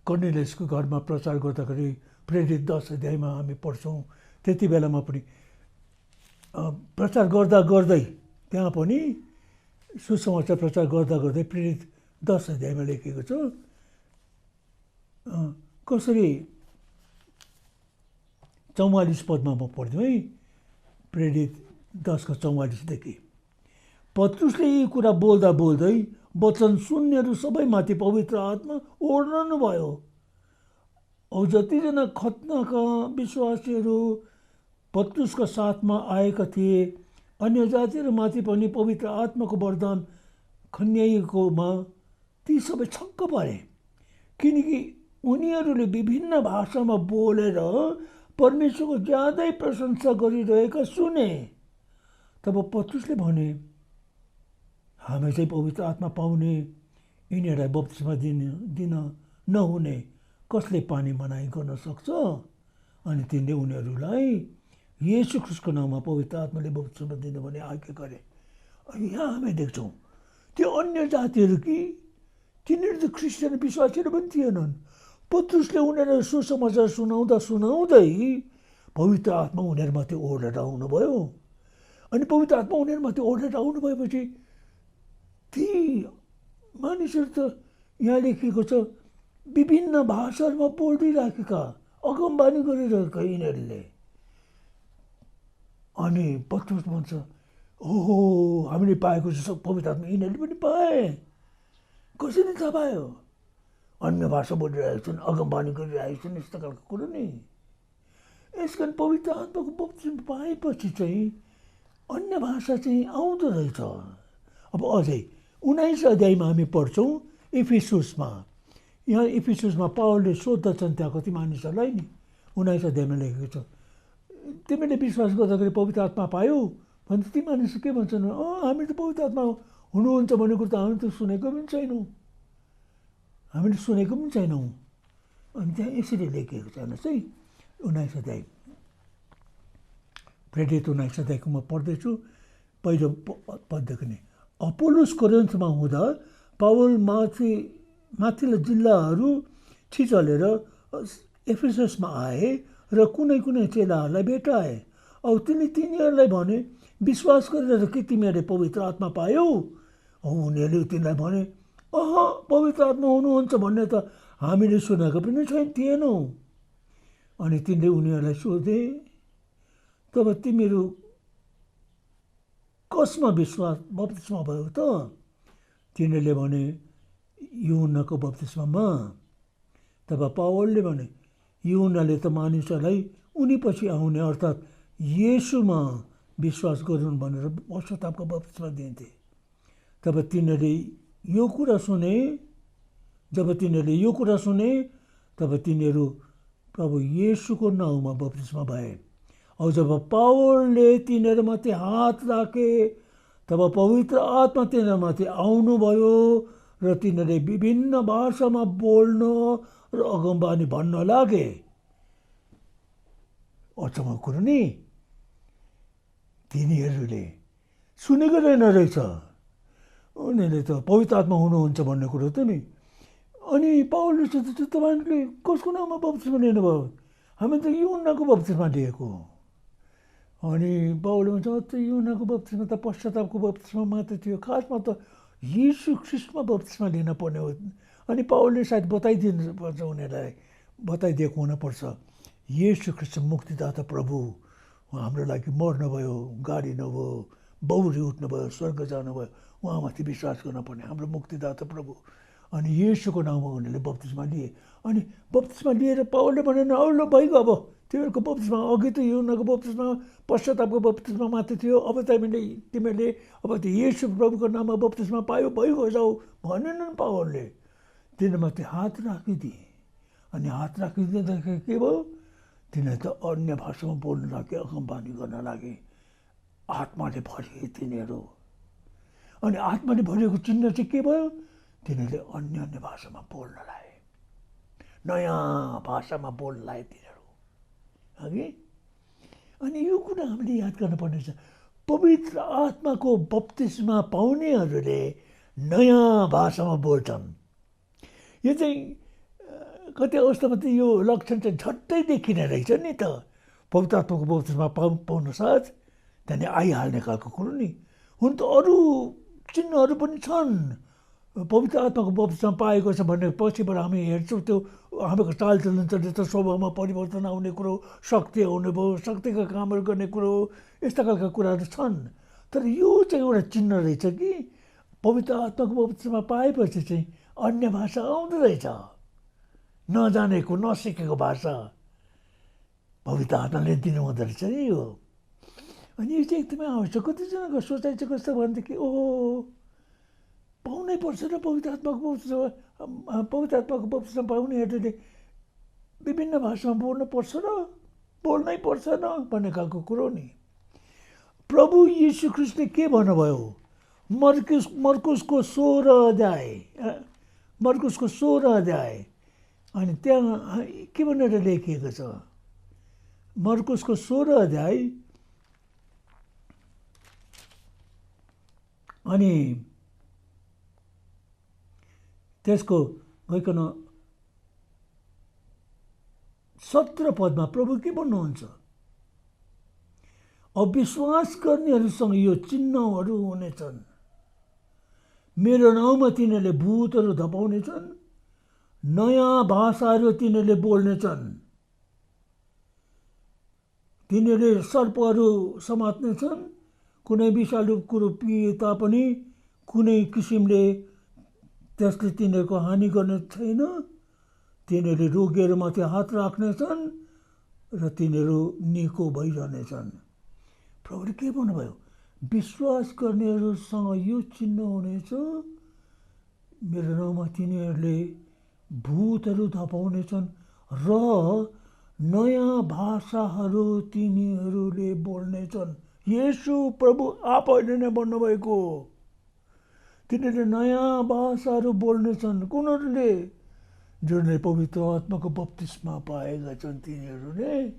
कर्नेलियसको घरमा प्रचार गर्दाखेरि प्रेरित 10 अध्यायमा हामी पढ्छौँ। त्यति बेलामा पनि प्रचार गर्दा गर्दै त्यहाँ पनि सुसमाचार प्रचार गर्दा गर्दै प्रेरित 10 अध्यायमा लेखेको छ कसरी 44 पदमा म पढ्दिउँ है, प्रेरित 10:44देखि। पत्रुसले यी कुरा बोल्दा बोल्दै वचन सुन्नेहरू सबैमाथि पवित्र आत्मा ओर्लनु भयो। औ जतिजना खतनाका विश्वासीहरू पत्रुसका साथमा आएका थिए, अन्य जातिहरूमाथि पनि पवित्र आत्माको वरदान खन्याइएकोमा ती सबै छक्क परे, किनकि उनीहरूले विभिन्न भाषामा बोलेर परमेश्वरको ज्यादै प्रशंसा गरिरहेका सुने। तब पत्रुसले भने, हामी चाहिँ पवित्र आत्मा पाउने, यिनीहरूलाई बप्तिस्मा दिन नहुने कसले पानी मनाइ गर्न सक्छ? अनि तिनले उनीहरूलाई येशू ख्रिस्टको नाममा पवित्र आत्माले बप्तिस्मा दिनु भने आज्ञा गरे। अनि यहाँ हामी देख्छौँ त्यो अन्य जातिहरू कि तिनीहरू त क्रिस्चियन विश्वासीहरू पनि थिएनन्। पत्रुसले उनीहरूलाई सुसमाचार सुनाउँदै पवित्र आत्मा उनीहरूमाथि ओढेर आउनुभयो। अनि पवित्र आत्मा उनीहरूमाथि ओढेर आउनु भएपछि ती मानिसहरू त यहाँ लेखिएको छ विभिन्न भाषाहरूमा बोलिराखेका, अगमबानी गरिरहेका यिनीहरूले। अनि पत्रुस भन्छ, ओहो हामीले पाएको पवित्र आत्मा यिनीहरूले पनि पाए, कसरी थाहा पायो? अन्य भाषा बोलिरहेको छन्, अगमबानी गरिरहेको छन्, यस्तो खालको कुरो नि। यस कारण पवित्र आत्माको बप्तिस्मा पाएपछि चाहिँ अन्य भाषा चाहिँ आउँदो रहेछ। अब अझै 19 अध्यायमा हामी पढ्छौँ इफिसुसमा। यहाँ इफिसुसमा पावलले सोद्धछन् त्यहाँ कति मानिसहरूलाई नि, 19 अध्यायमा लेखेको छ, तिमीले विश्वास गर्दाखेरि पवित्र आत्मा पायौ भने ती मानिस के भन्छन्, हामी त पवित्र आत्मा हुनुहुन्छ भन्ने कुरो त हामी त सुनेको पनि छैनौँ, हामीले सुनेको पनि छैनौँ। अनि त्यहाँ यसरी लेखिएको छ हेर्नुहोस् है, 19 अध्याय प्रेरित 19 अध्यायको म पढ्दैछु पहिलो पददेखि नै। अपोलोस कोरिन्थमा हुँदा पावल माथिल्ला जिल्लाहरू छिचलेर एफिससमा आए र कुनै कुनै चेलाहरूलाई भेटाए। औ तिनीहरूलाई भने, विश्वास गरेर के तिमीहरूले पवित्र आत्मा पायौ? उनीहरूले तिनीलाई भने, पवित्र आत्मा हुनुहुन्छ भन्ने त हामीले सुनेको पनि थिएनौँ। अनि तिनले उनीहरूलाई सोधे, तब तिमीहरू कसमा बप्तिस्मा भयो त? तिनीहरूले भने, यूहन्नाको बप्तिस्मामा। तब पावलले भने, यूहन्नाले त मानिसहरूलाई उनी पछि आउने अर्थात् येशूमा विश्वास गरून् भनेर पश्चातापको बप्तिस्मा दिन्थे। जब तिनीहरूले यो कुरा सुने तब तिनीहरू प्रभु येशूको नाउँमा बप्तिस्मा भए। औ जब पावलले तिनीहरूमाथि हात राखे तब पवित्र आत्मा तिनीहरूमाथि आउनुभयो र तिनीहरूले विभिन्न भाषामा बोल्न र अगमबानी भन्न लागे। अचम्मको कुरो नि, तिनीहरूले सुनेको रहेन रहेछ, उनीहरूले त पवित्र आत्मा हुनुहुन्छ भन्ने कुरो त नि। अनि पावलले सोध्छ, तपाईँले कसको नाममा बप्तिस्मा लिनुभयो? हामी त यूहन्नाको बप्तिस्मा लिएको। अनि पावलले भन्छ त युहन्नाको बप्तिस्मा त पश्चातापको बप्तिस्मा मात्र थियो, खासमा त यीशु ख्रिस्टमा बप्तिस्मा लिन पर्ने हो। अनि पावलले सायद बताइदिनु पर्छ उनीहरूलाई, बताइदिएको हुनपर्छ यीशु ख्रिस्ट मुक्तिदाता प्रभु हाम्रो लागि मर्नुभयो, गाडिनुभयो, बौरी उठ्नुभयो, स्वर्ग जानुभयो, उहाँमाथि विश्वास गर्नुपर्ने हाम्रो मुक्तिदाता प्रभु। अनि येशूको नाउँमा उनीहरूले बप्तिस्मा लिए। अनि बप्तिस्मा लिएर पावलले भनेन औलो भइगयो, अब तिमीहरूको बप्तिस्मा अघि त युहन्नाको बप्तिस्मा पश्चातापको बप्तिस्मा मात्र थियो, अब तिमीहरूले अब त्यो येशू प्रभुको नाममा बप्तिस्मा पायो, भइगयो जाऊ भनेनन् पावलले। तिनीमाथि हात राखिदिए। अनि हात राखिदिँदाखेरि के भयो, तिनीहरू त अन्य भाषामा बोल्न लागे, अगमबानी गर्न लागे, आत्माले भरिए तिनीहरू। अनि आत्माले भरिएको चिन्ह चाहिँ के भयो, तिनीहरूले अन्य अन्य भाषामा बोल्न लागे, नयाँ भाषामा बोल्न लागे तिनीहरू, हगि। अनि यो कुरा हामीले याद गर्नुपर्ने छ, पवित्र आत्माको बप्तिस्मा पाउनेहरूले नयाँ भाषामा बोल्छन्। यो चाहिँ कति अवस्थामा त यो लक्षण चाहिँ झट्टै देखिने रहेछ नि त, पवित्र आत्माको बप्तिस्मा पाउन साथ त्यहाँदेखि आइहाल्ने खालको कुरो नि। हुन त अरू चिन्हहरू पनि छन्, पवित्र आत्माको बप्तिस्मा पाएको छ भन्ने पछिबाट हामी हेर्छौँ, त्यो हाम्रो चालचलन चरित्र स्वभावमा परिवर्तन आउने कुरो, शक्ति आउने भयो, शक्तिका कामहरू गर्ने कुरो, यस्ता खालका कुराहरू छन्। तर यो चाहिँ एउटा चिन्ह रहेछ कि पवित्र आत्माको बप्तिस्मा पाएपछि चाहिँ अन्य भाषा आउँदो रहेछ, नजानेको नसिकेको भाषा पवित्र आत्माले दिनुहुँदो रहेछ नि यो। अनि यो चाहिँ एकदमै आवश्यक। कतिजनाको सोचाइ चाहिँ कस्तो भनेदेखि ओहो पाउनै पर्छ र पवित्र आत्माको बप्तिस्मा पाउनेहरूले विभिन्न भाषामा बोल्नु पर्छ र बोल्नै पर्छ न भन्ने खालको कुरो नि। प्रभु यीशु ख्रिस्टले के भन्नुभयो, मर्कुसको 16 अध्याय अनि त्यहाँ के भनेर लेखिएको छ, मर्कुसको 16 अध्याय अनि त्यसको गइकन 17 पदमा प्रभु के भन्नुहुन्छ, अविश्वास गर्नेहरूसँग यो चिन्हहरू हुनेछन्, मेरो नाउँमा तिनीहरूले भूतहरू धपाउनेछन्, नयाँ भाषाहरू तिनीहरूले बोल्नेछन्, तिनीहरूले सर्पहरू समात्नेछन्, कुनै विषालु कुरो पिए तापनि कुनै किसिमले त्यसले तिनीहरूको हानि गर्ने छैन, तिनीहरूले रोगीहरूमाथि हात राख्नेछन् र तिनीहरू निको भइरहनेछन्। प्रभुले के भन्नुभयो, विश्वास गर्नेहरूसँग यो चिन्ह हुनेछ, मेरो नाउँमा तिनीहरूले भूतहरू धपाउनेछन् र नयाँ भाषाहरू तिनीहरूले बोल्नेछन्। येशू प्रभु आफैले नै भन्नुभएको, तिनीहरूले नयाँ भाषाहरू बोल्नेछन्। कुनहरूले, जुनले पवित्र आत्माको बप्तिस्मा पाएका छन् तिनीहरूले।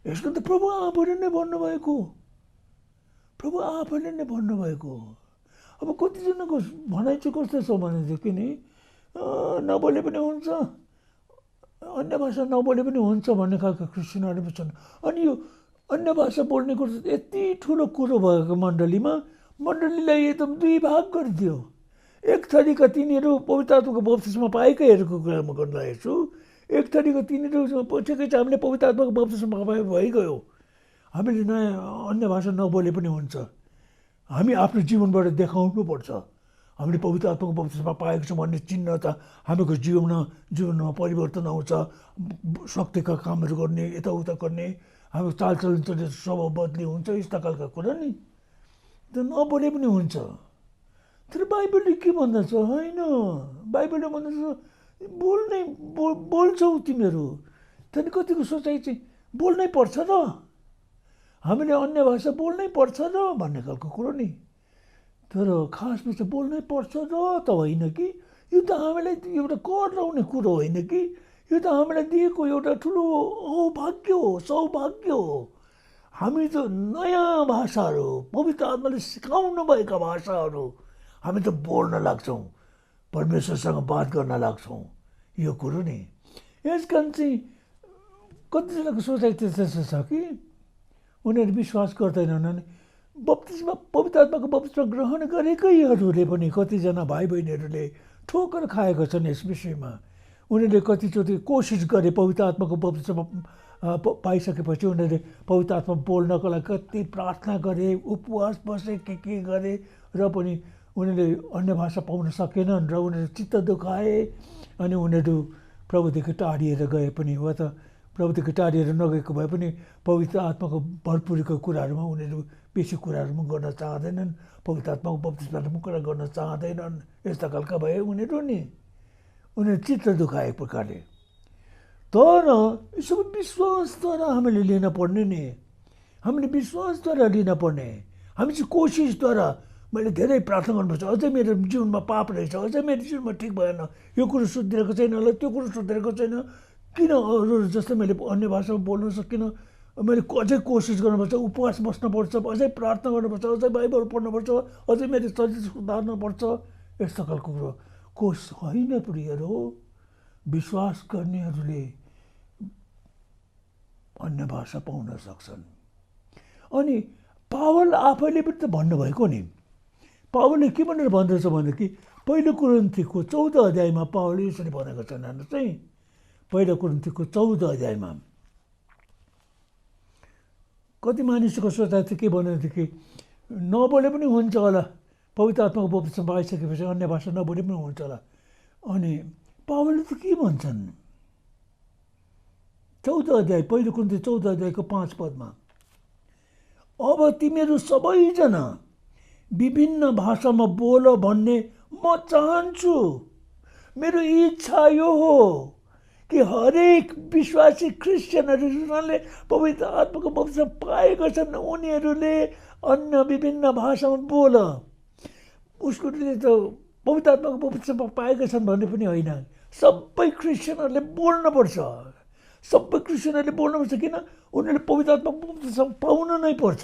यसको त प्रभु आफैले नै भन्नुभएको, प्रभु आफैले नै भन्नुभएको। अब कतिजनाको भनाइ चाहिँ कस्तो छ भनेदेखि नि नबोले पनि हुन्छ, अन्य भाषा नबोले पनि हुन्छ भन्ने खालको क्रिस्चियनहरू पनि छन्। अनि यो अन्य भाषा बोल्ने कुरो यति ठुलो कुरो भएको मण्डलीलाई एकदम दुई भाग गरिदियो। एक थरीका तिनीहरू पवित्र आत्माको बप्तिस्मा पाएकैहरूको कुरा म गरिरहेको छु, एक थरीको तिनीहरू पछिकै चाहिँ हामीले पवित्र आत्माको बप्तिस्मा भइगयो, हामीले नयाँ अन्य भाषा नबोले पनि हुन्छ। हामी आफ्नो जीवनबाट देखाउनुपर्छ हामीले पवित्र आत्माको बप्तिस्मा पाएको छौँ भन्ने चिन्ह त हाम्रो जीवनमा परिवर्तन आउँछ, शक्तिका कामहरू गर्ने, यताउता गर्ने, हाम्रो चालचलन चल्ने स्वभाव बदली हुन्छ, यस्ता खालका कुरा नि त नबोले पनि हुन्छ। तर बाइबलले के भन्दछ, होइन बाइबलले भन्दछ बोल्छौ तिमीहरू, त्यहाँदेखि कतिको सोचाइ चाहिँ बोल्नै पर्छ र, हामीले अन्य भाषा बोल्नै पर्छ र भन्ने खालको कुरो नि। तर खासमा चाहिँ बोल्नै पर्छ र त होइन कि, यो त हामीलाई एउटा कर लाउने कुरो होइन कि, यो त हामीलाई दिएको एउटा ठुलो सौभाग्य हो। हामी त नयाँ भाषाहरू, पवित्र आत्माले सिकाउनु भएका भाषाहरू हामी त बोल्न लाग्छौँ, परमेश्वरसँग बात गर्न लाग्छौँ, यो कुरो नि। यस कारण चाहिँ कतिजनाको सोचाइ त्यस्तो छ कि उनीहरू विश्वास गर्दैनन् अनि बप्तिस्मा पवित्र आत्माको बप्तिस्मा ग्रहण गरेकैहरूले पनि कतिजना भाइ बहिनीहरूले ठोकर खाएको छन् यस विषयमा। उनीहरूले कतिचोटि कोसिस गरे पवित्र आत्माको बप्तिस्मा पाइसकेपछि उनीहरूले पवित्र आत्मा बोल्नको लागि कति प्रार्थना गरे, उपवास बसे, के गरे र पनि उनीहरूले अन्य भाषा पाउन सकेनन् र उनीहरू चित्त दुखाए अनि उनीहरू प्रभुदेखि टाढिएर गए पनि वा त प्रभुदेखि टाढिएर नगएको भए पनि पवित्र आत्माको भरपुरीको कुराहरूमा उनीहरू बेसी कुराहरू गर्न चाहँदैनन्, पवित्र आत्माको बप्तिस्माको कुरा गर्न चाहँदैनन्। यस्ता खालका भए उनीहरू नि, उनीहरू चित्त दुखाए प्रकारले। तर यसो विश्वासद्वारा हामीले लिन पर्ने नि, हामीले विश्वासद्वारा लिन पर्ने। हामी चाहिँ कोसिसद्वारा मैले धेरै प्रार्थना गर्नुपर्छ, अझै मेरो जीवनमा पाप रहेछ, अझै मेरो जीवनमा ठिक भएन, यो कुरो सुध्रिएको छैन होला, त्यो कुरो सुध्रिएको छैन, किन अरू जस्तै मैले अन्य भाषामा बोल्न सकिनँ, मैले अझै कोसिस गर्नुपर्छ, उपवास बस्नुपर्छ, अझै प्रार्थना गर्नुपर्छ, अझै बाइबल पढ्नुपर्छ, अझै मेरो शरीर सुधार्नुपर्छ। यस्तो खालको कुरो कोसिस होइन प्रियहरू हो। विश्वास गर्नेहरूले अन्य भाषा पाउन सक्छन्। अनि पावल आफैले पनि त भन्नुभएको नि, पावलले के भनेर भन्दछ भनेदेखि पहिलो कोरिन्थीको 14 अध्यायमा पावलले यसरी भनेको छन्। हेर्नुहोस् है, पहिलो कोरिन्थीको 14 अध्यायमा कति मानिसको सोचाइ चाहिँ के भनेदेखि नबोले पनि हुन्छ होला, पवित्र आत्माको बप्तिस्मा पाइसकेपछि अन्य भाषा नबोले पनि हुन्छ होला। अनि पावलले चाहिँ के भन्छन् 14 अध्याय, पहिलो कोरिन्थी 14 अध्यायको 5 पदमा, अब तिमीहरू सबैजना विभिन्न भाषामा बोल भन्ने म चाहन्छु। मेरो इच्छा यो हो कि हरेक विश्वासी क्रिस्चियनहरू जसले पवित्र आत्माको बप्तिस्मा पाएका छन् उनीहरूले अन्य विभिन्न भाषामा बोल। उसकोले त पवित्र आत्माको बप्तिस्मा पाएका छन् भन्ने पनि होइन, सबै क्रिस्चियनहरूले बोल्नुपर्छ। सबै क्रिस्चियनहरूले बोल्नुपर्छ, किन? उनीहरूले पवित्र आत्माको बप्तिस्मा पाउन नै पर्छ।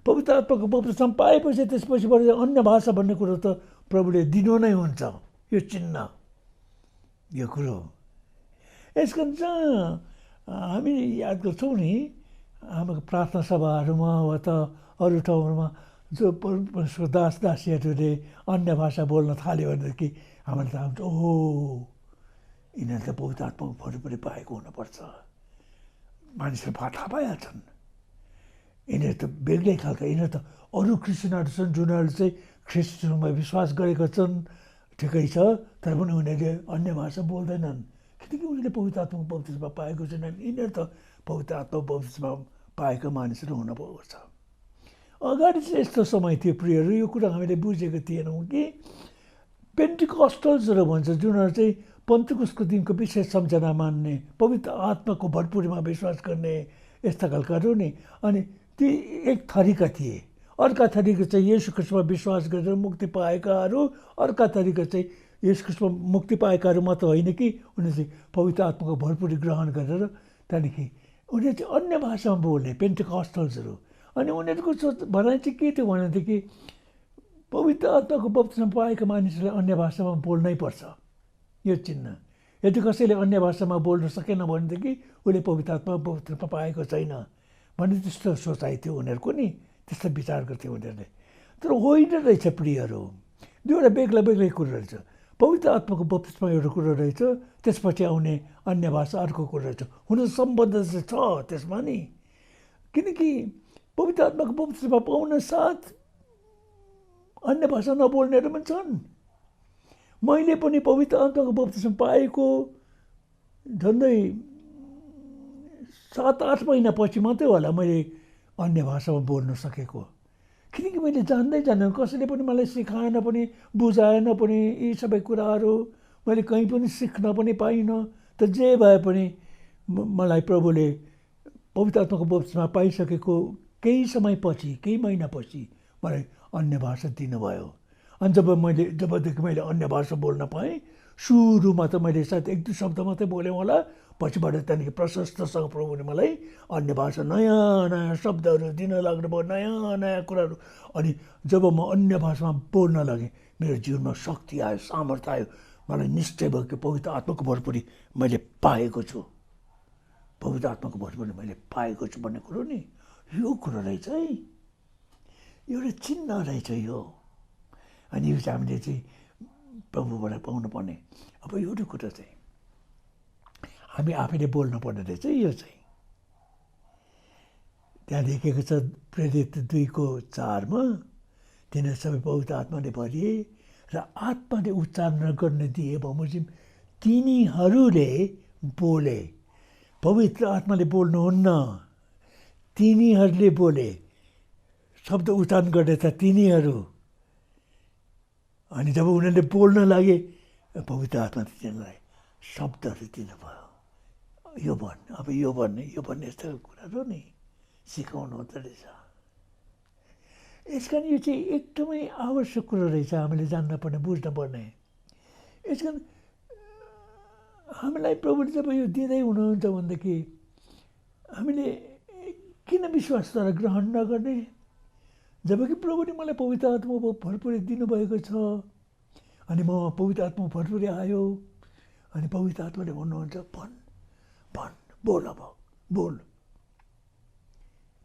पवित्र आत्माको बप्तिस्मा पाएपछि त्यसपछिबाट अन्य भाषा भन्ने कुरो त प्रभुले दिनु नै हुन्छ, यो चिन्ह, यो कुरो। यसको जहाँ हामी याद गर्छौँ नि, हाम्रो प्रार्थना सभाहरूमा वा त अरू ठाउँहरूमा जो परमेश्वरको दास दासीहरूले अन्य भाषा बोल्न थाल्यो भनेदेखि हामीले थाहा हुन्छ, ओहो यिनीहरू त पवित्र आत्माको भरपुरी पाएको हुनुपर्छ। मानिसहरू थाहा पाइहाल्छन्, यिनीहरू त बेग्लै खालका, यिनीहरू त अरू क्रिस्चियनहरू छन् जुनहरूले चाहिँ ख्रिस्टमा विश्वास गरेका छन्, ठिकै छ, तर पनि उनीहरूले अन्य भाषा बोल्दैनन् किनकि उनीहरूले पवित्र आत्माको बप्तिस्मा पाएको छैनन्। यिनीहरू त पवित्र आत्माको बप्तिस्मा पाएको मानिसहरू हुनुपर्छ। अगाडि चाहिँ यस्तो समय थियो प्रियहरू, यो कुरा हामीले बुझेको थिएनौँ कि पेन्टिकस्टल्सहरू भन्छ जुनहरू चाहिँ पन्तेकुस्तको दिनको विशेष सम्झना मान्ने, पवित्र आत्माको भरपुरीमा विश्वास गर्ने, यस्ता खालकाहरू नि। अनि ती एक थरीका थिए। अर्का थरीका चाहिँ येशू ख्रिस्टमा विश्वास गरेर मुक्ति पाएकाहरू, अर्का थरीका चाहिँ येशू ख्रिस्टमा मुक्ति पाएकाहरू मात्र होइन कि उनीहरू चाहिँ पवित्र आत्माको भरपुरी ग्रहण गरेर त्यहाँदेखि उनीहरू चाहिँ अन्य भाषामा बोल्ने पेन्टिकस्टल्सहरू। अनि उनीहरूको भनाइ चाहिँ के थियो भनेदेखि पवित्र आत्माको बप्तिस्मा पाएका मानिसहरूले अन्य भाषामा बोल्नै पर्छ, यो चिन्ह। यदि कसैले अन्य भाषामा बोल्न सकेन भनेदेखि उसले पवित्र आत्माको बप्तिस्मा पाएको छैन भन्ने त्यस्तो सोचाइ थियो उनीहरूको नि, त्यस्तो विचार गर्थ्यो उनीहरूले। तर होइन रहेछ प्रियहरू, दुईवटा बेग्ला बेग्लै कुरो रहेछ। पवित्र आत्माको बप्तिस्मा एउटा कुरो रहेछ, त्यसपछि आउने अन्य भाषा अर्को कुरो रहेछ। हुन सम्बन्ध चाहिँ छ त्यसमा नि, किनकि पवित्र आत्माको बप्तिस्मा पाउन साथ अन्य भाषा नबोल्नेहरू पनि छन्। मैले पनि पवित्र आत्माको बप्तिस्मा पाएको झन्डै 7-8 महिनापछि मात्रै होला मैले अन्य भाषामा बोल्न सकेको, किनकि मैले जान्दै जान्दैन, कसैले पनि मलाई सिकाएन पनि, बुझाएन पनि, यी सबै कुराहरू मैले कहीँ पनि सिक्न पनि पाइनँ। त जे भए पनि मलाई प्रभुले पवित्र आत्माको बप्तिस्मा पाइसकेको केही समयपछि, केही महिनापछि मलाई अन्य भाषा दिनुभयो। अनि जबदेखि मैले अन्य भाषा बोल्न पाएँ, सुरुमा त मैले सायद 1-2 शब्द मात्रै बोलेँ होला, पछिबाट त्यहाँदेखि प्रशस्तसँग प्रभुले मलाई अन्य भाषा नयाँ नयाँ शब्दहरू दिन लाग्नुभयो, नयाँ नयाँ कुराहरू। अनि जब म अन्य भाषामा बोल्न लागेँ मेरो जीवनमा शक्ति आयो, सामर्थ्य आयो, मलाई निश्चय भयो कि पवित्र आत्माको भरपुरी मैले पाएको छु, पवित्र आत्माको भरपुरी मैले पाएको छु भन्ने कुरो नि, यो कुरो रहेछ है, एउटा चिन्ह रहेछ यो। अनि यो चाहिँ हामीले चाहिँ प्रभुबाट पाउनुपर्ने। अब एउटा कुरा चाहिँ हामी आफैले बोल्नु पर्ने रहेछ यो चाहिँ। त्यहाँ लेखेको छ प्रेरित 2:4मा, तिनीहरू सबै पवित्र आत्माले भरिए र आत्माले उच्चारण गर्ने दिए बमोजिम तिनीहरूले बोले। पवित्र आत्माले बोल्नुहुन्न, तिनीहरूले बोले। शब्द उच्चारण गर्ने त तिनीहरू। अनि जब उनीहरूले बोल्न लागे पवित्र आत्माले तिनीहरूलाई शब्दहरू दिनुभयो। यो भन्ने, अब यो भन्ने यस्तो कुराहरू नि सिकाउनु हुँदो रहेछ। यस कारण यो चाहिँ एकदमै आवश्यक कुरो रहेछ, हामीले जान्न पर्ने, बुझ्न पर्ने। यस कारण हामीलाई प्रभुले जब यो दिँदै हुनुहुन्छ भनेदेखि हामीले किन विश्वासद्वारा ग्रहण नगर्ने? जबकि प्रभुले मलाई पवित्र आत्माको भरपुरी दिनुभएको छ। अनि म पवित्र आत्मा भरपुरी आयो। अनि पवित्र आत्माले भन्नुहुन्छ भन् भन्, बोल, अब बोल।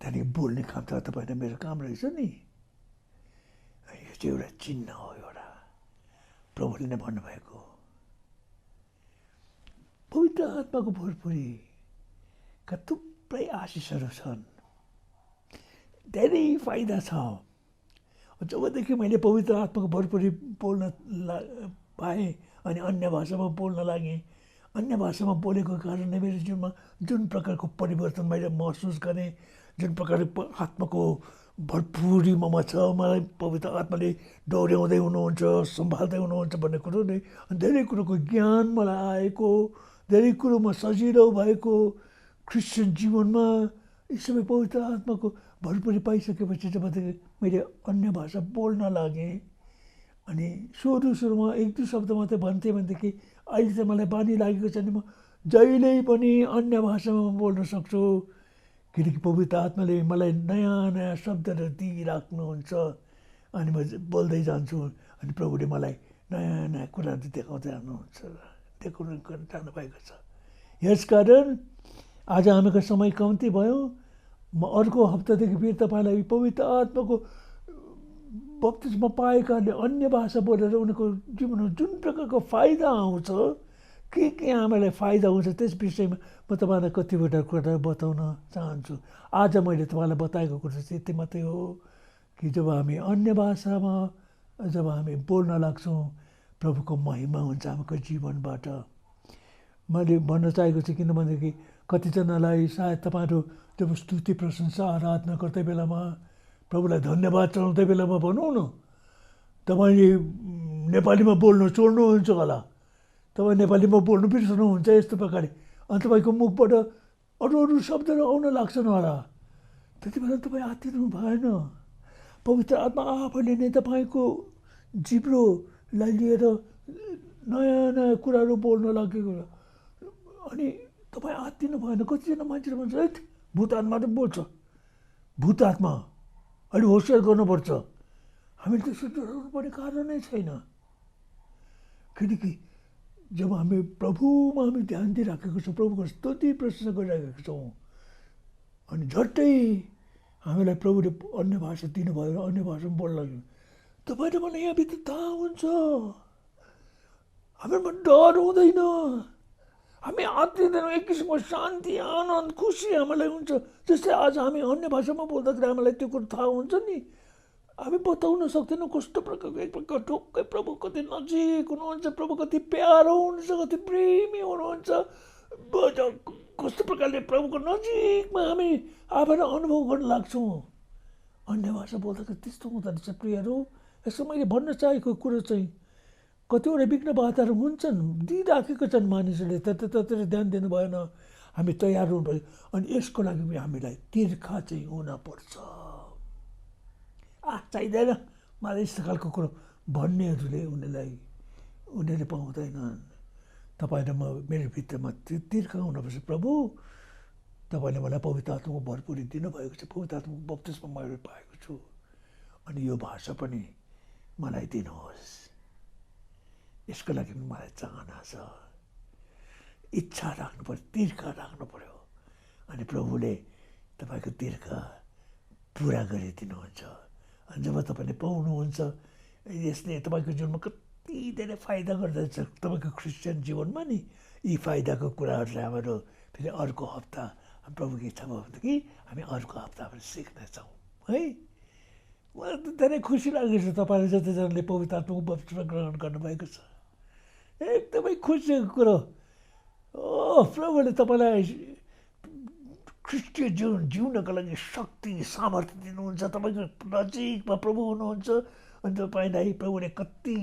त्यहाँदेखि बोल्ने काम त तपाईँ मेरो काम रहेछ नि। यो चाहिँ एउटा चिन्ह हो, एउटा प्रभुले नै भन्नुभएको। पवित्र आत्माको भरपुरीका थुप्रै आशिषहरू छन्, धेरै फाइदा छ। जबदेखि मैले पवित्र आत्माको भरपुरी बोल्न पाएँ अनि अन्य भाषामा बोल्न लागेँ, अन्य भाषामा बोलेको कारणले मेरो जीवनमा जुन प्रकारको परिवर्तन मैले महसुस गरेँ, जुन प्रकारको आत्माको भरपुरी ममा छ, मलाई पवित्र आत्माले डोर्याउँदै हुनुहुन्छ, सम्हाल्दै हुनुहुन्छ भन्ने कुरो नै, धेरै कुरोको ज्ञान मलाई आएको, धेरै कुरोमा सजिलो भएको क्रिस्चियन जीवनमा यी सबै पवित्र आत्माको भरपुरी पाइसकेपछि जबदेखि मैले अन्य भाषा बोल्न लागेँ। अनि सुरुमा 1-2 शब्द मात्रै भन्थेँ भनेदेखि अहिले चाहिँ मलाई बानी लागेको छ नि, म जहिले पनि अन्य भाषामा बोल्न सक्छु। किनकि पवित्र आत्माले मलाई नयाँ नयाँ शब्दहरू दिइराख्नुहुन्छ। अनि म बोल्दै जान्छु। अनि प्रभुले मलाई नयाँ नयाँ कुराहरू देखाउँदै जानुहुन्छ, देखाउनु जानुभएको छ। यसकारण आज हामीको समय कम्ती भयो। म अर्को हप्तादेखि फेरि तपाईँलाई पवित्र आत्माको बप्तिस्मा पाएकाले अन्य भाषा बोलेर उनीहरूको जीवनमा जुन प्रकारको फाइदा आउँछ, के हामीलाई फाइदा हुन्छ, त्यस विषयमा म तपाईँलाई कतिवटा कुरा बताउन चाहन्छु। आज मैले तपाईँलाई बताएको कुरा चाहिँ यति मात्रै हो कि जब हामी अन्य भाषामा जब हामी बोल्न लाग्छौँ, प्रभुको महिमा हुन्छ हाम्रो जीवनबाट। मैले भन्न चाहेको छु किनभनेदेखि कतिजनालाई सायद तपाईँहरू जब स्तुति प्रशंसा आराधना गर्दै बेलामा, प्रभुलाई धन्यवाद चढाउँदै बेलामा भनौँ न, तपाईँले नेपालीमा बोल्नु छोड्नुहुन्छ होला, तपाईँ नेपालीमा बोल्नु बिर्सनुहुन्छ यस्तो प्रकारले, अनि तपाईँको मुखबाट अरू शब्दहरू आउन लाग्छन् होला। त्यति बेला तपाईँ आत्तिनु भएन। पवित्र आत्मा आफैले नै तपाईँको जिब्रोलाई लिएर नयाँ नयाँ कुराहरू बोल्न लागेको। अनि तपाईँ आत्तिनु भएन। कतिजना मान्छेले भन्छ है भूत आत्मा त बोल्छ, भूत आत्मा अहिले होसियार गर्नुपर्छ। हामीले त्यसो डराउनु पर्ने कारणै छैन। किनकि जब हामी प्रभुमा हामी ध्यान दिइराखेको छौँ, प्रभुको स्तुति प्रशंसा गरिराखेको छौँ, अनि झट्टै हामीलाई प्रभुले अन्य भाषा दिनुभयो र अन्य भाषामा बोल्न लाग्यो, तपाईँले मलाई यहाँभित्र थाहा हुन्छ। हामीमा डर हुँदैन, हामी आत्तिँदैनौँ। एक किसिमको शान्ति, आनन्द, खुसी हामीलाई हुन्छ। जस्तै आज हामी अन्य भाषामा बोल्दाखेरि हामीलाई त्यो कुरो थाहा हुन्छ नि, हामी बताउन सक्दैनौँ कस्तो प्रकारको, एक प्रकार ठोक्कै प्रभु कति नजिक हुनुहुन्छ, प्रभु कति प्यारो हुनुहुन्छ, कति प्रेमी हुनुहुन्छ, कस्तो प्रकारले प्रभुको नजिकमा हामी आफैलाई अनुभव गर्न लाग्छौँ। अन्य भाषा बोल्दाखेरि त्यस्तो हुँदो रहेछ प्रियहरू। यसो मैले भन्न चाहेको कुरो चाहिँ कतिवटा विघ्न बाधाहरू हुन्छन्, दिइराखेको छन् मानिसहरूले, तर ध्यान दिनु भएन। हामी तयार हुनु पर्यो। अनि यसको लागि हामीलाई तिर्खा चाहिँ हुनपर्छ। चाहिँदैन मलाई यस्तो खालको कुरो भन्नेहरूले उनीहरूले पाउँदैनन्। तपाईँले मेरो भित्रमा तिर्खा हुनुपर्छ। प्रभु तपाईँले मलाई पवित्र आत्माको भरपुरी दिनुभएको छ, पवित्र आत्माको बप्तिस्मा मैले पाएको छु, अनि यो भाषा पनि मलाई दिनुहोस्। यसको लागि मलाई चाहना छ, इच्छा राख्नु पर्यो, तिर्खा राख्नु पर्यो। अनि प्रभुले तपाईँको तिर्खा पुरा गरिदिनुहुन्छ। अनि जब तपाईँले पाउनुहुन्छ यसले तपाईँको जीवनमा कति धेरै फाइदा गर्दछ तपाईँको क्रिस्चियन जीवनमा नि। यी फाइदाको कुराहरूलाई हाम्रो फेरि अर्को हप्ता प्रभुको इच्छा भयो भनेदेखि हामी अर्को हप्ता पनि सिक्नेछौँ है। मलाई त धेरै खुसी लागेको छ तपाईँले जतिजनाले पवित्र आत्माको बप्तिस्मा ग्रहण गर्नुभएको छ। एकदमै खुसीको कुरो। प्रभुले तपाईँलाई क्रिस्चियन जीवन जिउनको लागि शक्ति सामर्थ्य दिनुहुन्छ। तपाईँको नजिकमा प्रभु हुनुहुन्छ अनि तपाईँलाई प्रभुले कति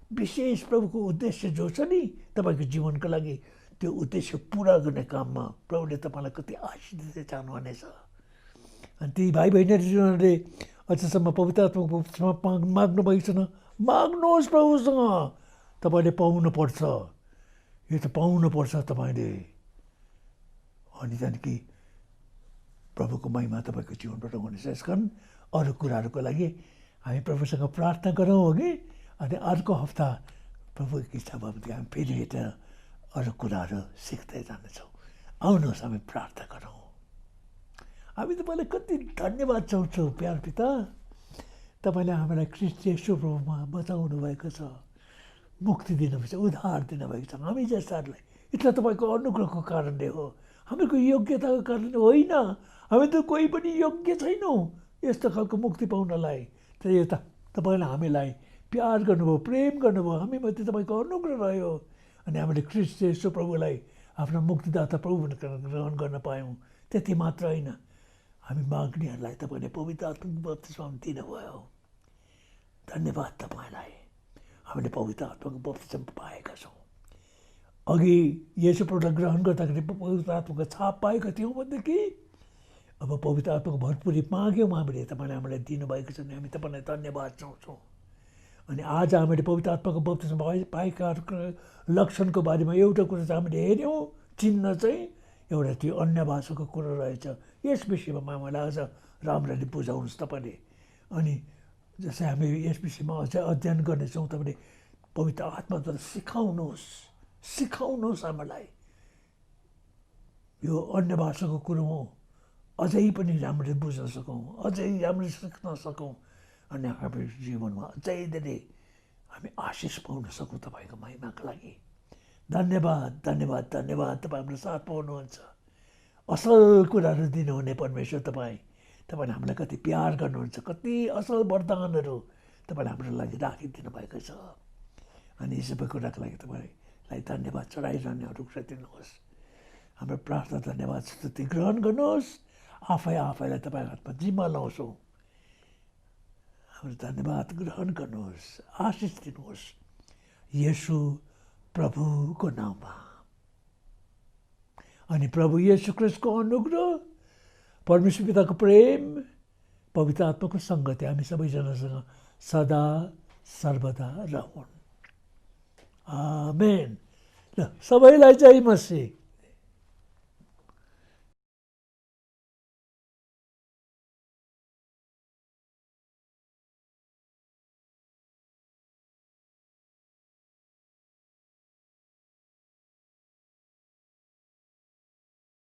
विशेष प्रभुको उद्देश्य जो छ नि तपाईँको जीवनको लागि त्यो उद्देश्य पुरा गर्ने काममा प्रभुले तपाईँलाई कति आशिष दिँदै जानुहुनेछ। अनि ती भाइ बहिनीहरूले अझसम्म पवित्र आत्माको बप्तिस्मा माग्नुभएको छैन, माग्नुहोस् प्रभुसँग। तपाईँले पाउनुपर्छ, यो त पाउनुपर्छ तपाईँले। अनि त्यहाँदेखि प्रभुको महिमा तपाईँको जीवनबाट हुनेछ। यस कारण अरू कुराहरूको लागि हामी प्रभुसँग प्रार्थना गरौँ अघि। अनि अर्को हप्ता प्रभुको इच्छा भयो भने हामी फेरि भेटेर अरू कुराहरू सिक्दै जानेछौँ। आउनुहोस् हामी प्रार्थना गरौँ। हामी तपाईँलाई कति धन्यवाद चाहन्छौँ प्यार पिता। तपाईँले हामीलाई ख्रीष्ट येशू प्रभुमा बचाउनु भएको छ, मुक्ति दिनुभएको छ, उद्धार दिनुभएको छ। हामी जस्ताहरूलाई यता तपाईँको अनुग्रहको कारणले हो, हामीको योग्यताको कारणले होइन। हामी त कोही पनि योग्य छैनौँ यस्तो खालको मुक्ति पाउनलाई। तर यो त तपाईँले हामीलाई प्यार गर्नुभयो, प्रेम गर्नुभयो, हामीमाथि तपाईँको अनुग्रह रह्यो। अनि हामीले ख्रीष्ट येशू प्रभुलाई आफ्नो मुक्तिदाता प्रभु ग्रहण गर्न पायौँ। त्यति मात्र होइन, हामी माग्नेहरूलाई तपाईँले पवित्र आत्माको बप्तिस्मा दिनुभयो। धन्यवाद तपाईँलाई। हामीले पवित्र आत्माको बप्तिस्मा पाएका छौँ। अघि येशू प्रभुलाई ग्रहण गर्दाखेरि पवित्र आत्माको छाप पाएका थियौँ भनेदेखि अब पवित्र आत्माको भरपुरी माग्यौँ हामीले, तपाईँले हामीलाई दिनुभएको छ। हामी तपाईँलाई धन्यवाद चाहन्छौँ। अनि आज हामीले पवित्र आत्माको बप्तिस्मा पाएका लक्षणको बारेमा एउटा कुरा चाहिँ हामीले हेऱ्यौँ, चिन्ह चाहिँ एउटा त्यो अन्य भाषाको कुरो रहेछ। यस विषयमा मलाई अझ राम्ररी बुझाउनुहोस् तपाईँले। अनि जस्तै हामी यस विषयमा अझै अध्ययन गर्नेछौँ, तपाईँले पवित्र आत्माद्वारा सिकाउनुहोस् हामीलाई। यो अन्य भाषाको कुरो हो, अझै पनि राम्ररी बुझ्न सकौँ, अझै राम्ररी सिक्न सकौँ। अनि हाम्रो जीवनमा अझै धेरै हामी आशिष पाउन सकौँ तपाईँको महिमाको लागि। धन्यवाद धन्यवाद धन्यवाद। तपाईँ हाम्रो साथमा हुनुहुन्छ। असल कुराहरू दिनुहुने परमेश्वर तपाईँले हामीलाई कति प्यार गर्नुहुन्छ, कति असल वरदानहरू तपाईँले हाम्रो लागि राखिदिनु भएको छ। अनि यी सबै कुराको लागि तपाईँलाई धन्यवाद चढाइरहने रुख दिनुहोस्। हाम्रो प्रार्थना धन्यवाद स्तुति ग्रहण गर्नुहोस्। आफैलाई तपाईँको हातमा जिम्मा लाउँछौँ। हाम्रो धन्यवाद ग्रहण गर्नुहोस्, आशिष दिनुहोस् येशू प्रभुको नाममा। अनि प्रभु येशू ख्रीष्टको अनुग्रह, परमेश्वर पिताको प्रेम, पवित्र आत्माको सङ्गति हामी सबैजनासँग सदा सर्वदा रहून्। आमेन। ल सबैलाई जय मसीह।